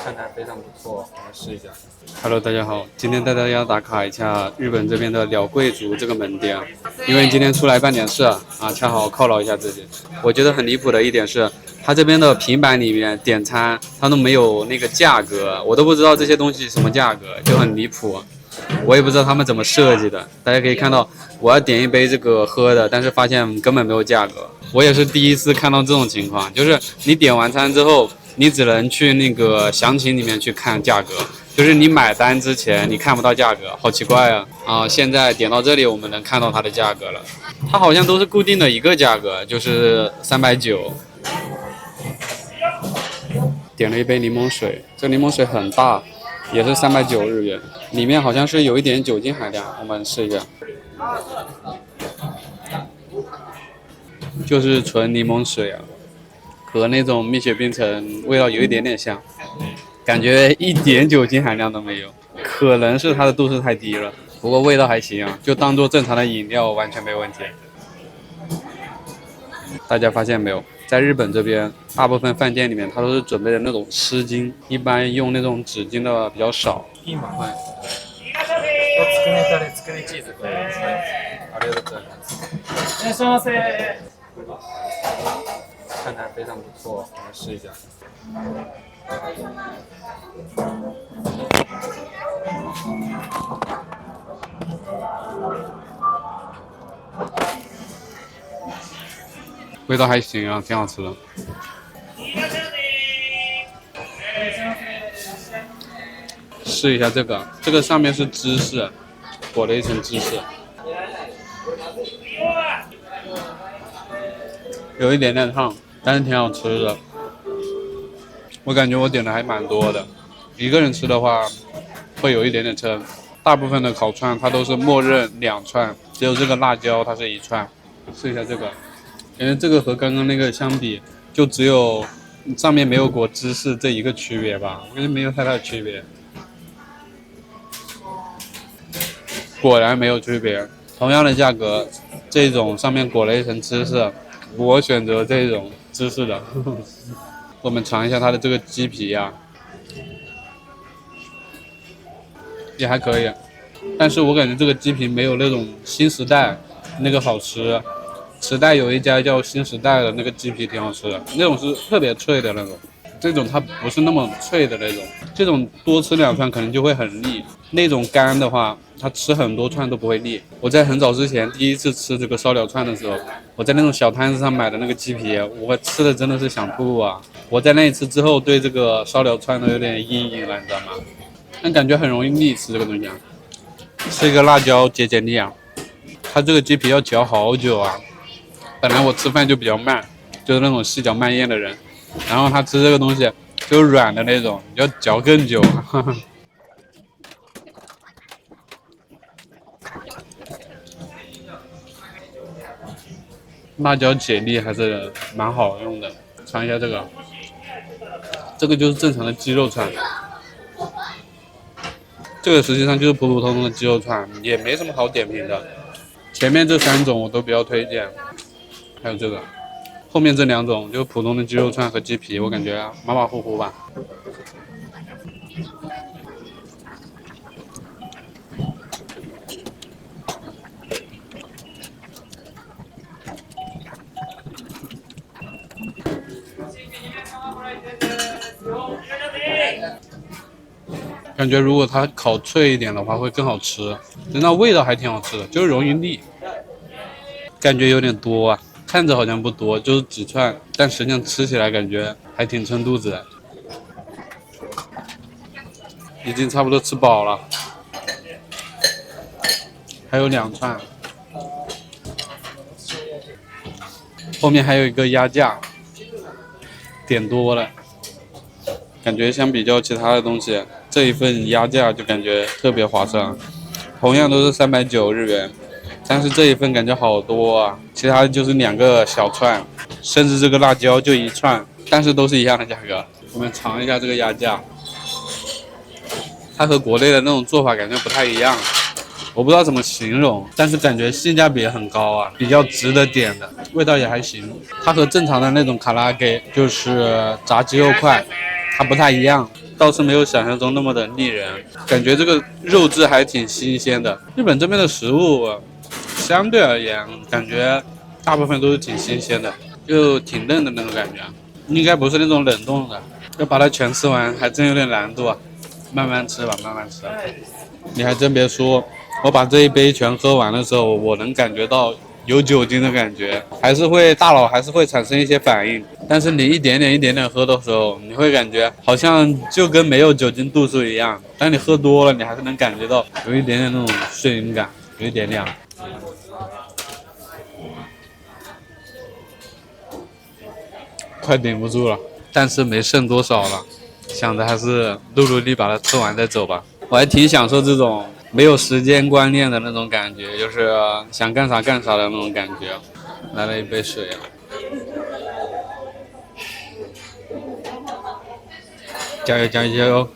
看起来非常不错，我们试一下。Hello， 大家好，今天带大家打卡一下日本这边的鸟贵族这个门店，因为今天出来办点事啊，恰好犒劳一下自己。我觉得很离谱的一点是，它这边的平板里面点餐，它都没有那个价格，我都不知道这些东西什么价格，就很离谱。我也不知道他们怎么设计的。大家可以看到，我要点一杯这个喝的，但是发现根本没有价格。我也是第一次看到这种情况，就是你点完餐之后，你只能去那个详情里面去看价格，就是你买单之前你看不到价格，好奇怪啊！现在点到这里，我们能看到它的价格了。它好像都是固定的一个价格，就是390。点了一杯柠檬水，这柠檬水很大，也是390日元，里面好像是有一点酒精含量，我们试一下。就是纯柠檬水啊，和那种蜜雪冰城味道有一点点像，感觉一点酒精含量都没有，可能是它的度数太低了，不过味道还行啊，就当做正常的饮料完全没问题。大家发现没有，在日本这边，大部分饭店里面它都是准备的那种湿巾，一般用那种纸巾的比较少。ピーマン、はい。つくねタレ、つくねチーズ、これですね。ありがとうございます。いらっしゃいませ。看起来非常不错，我们试一下。味道还行啊，挺好吃的。试一下这个，这个上面是芝士，裹了一层芝士，有一点点烫，但是挺好吃的。我感觉我点的还蛮多的，一个人吃的话会有一点点撑。大部分的烤串它都是默认2串，只有这个辣椒它是1串。试一下这个，因为这个和刚刚那个相比，就只有上面没有裹芝士这一个区别吧，我觉得没有太大的区别。果然没有区别，同样的价格，这种上面裹了一层芝士，我选择这种芝士的。我们尝一下它的这个鸡皮呀，也还可以，但是我感觉这个鸡皮没有那种新时代那个好吃。时代有一家叫新时代的那个鸡皮挺好吃的，那种是特别脆的那种，这种它不是那么脆的那种，这种多吃2串可能就会很腻，那种干的话它吃很多串都不会腻。我在很早之前第一次吃这个烧鸟串的时候，我在那种小摊子上买的那个鸡皮，我吃的真的是想吐啊！我在那一次之后对这个烧鸟串都有点阴影了，你知道吗？但感觉很容易腻吃这个东西啊，吃一个辣椒解解腻啊。它这个鸡皮要嚼好久啊，本来我吃饭就比较慢，就是那种细嚼慢咽的人，然后他吃这个东西就是软的那种，要嚼更久。辣椒解腻还是蛮好用的，尝一下这个，这个就是正常的鸡肉串，这个实际上就是普普通通的鸡肉串，也没什么好点评的。前面这3种我都比较推荐，还有这个，后面这2种就普通的鸡肉串和鸡皮，我感觉马马虎虎吧。感觉如果它烤脆一点的话会更好吃，那味道还挺好吃的，就是容易腻，感觉有点多啊，看着好像不多，就是几串，但实际上吃起来感觉还挺撑肚子的。已经差不多吃饱了，还有2串，后面还有一个鸭架，点多了，感觉相比较其他的东西，这一份鸭架就感觉特别划算，同样都是390日元，但是这一份感觉好多啊，其他的就是2个小串，甚至这个辣椒就1串，但是都是一样的价格。我们尝一下这个鸭架，它和国内的那种做法感觉不太一样，我不知道怎么形容，但是感觉性价比很高啊，比较值得点的，味道也还行。它和正常的那种卡拉给就是炸鸡肉块，它不太一样，倒是没有想象中那么的腻人，感觉这个肉质还挺新鲜的。日本这边的食物相对而言，感觉大部分都是挺新鲜的，就挺嫩的那种感觉，应该不是那种冷冻的。要把它全吃完，还真有点难度啊。慢慢吃吧，慢慢吃。你还真别说，我把这一杯全喝完的时候，我能感觉到有酒精的感觉，大脑还是会产生一些反应。但是你一点点一点点喝的时候，你会感觉好像就跟没有酒精度数一样。当你喝多了，你还是能感觉到有一点点那种眩晕感，有一点点。快顶不住了，但是没剩多少了，想着还是努力把它吃完再走吧。我还挺享受这种没有时间观念的那种感觉，就是想干啥干啥的那种感觉。来了一杯水啊，加油加油加油！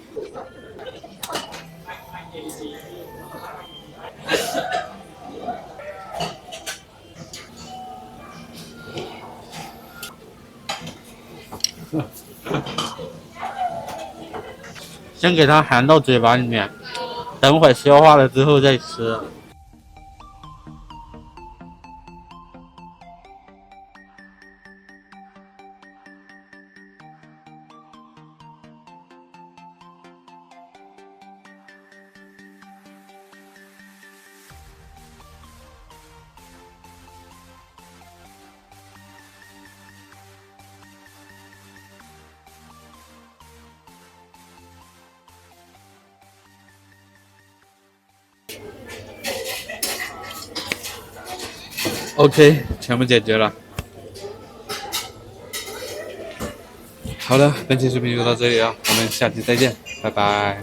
先给它含到嘴巴里面，等会消化了之后再吃。OK， 全部解决了。好了，本期视频就到这里了，我们下期再见，拜拜。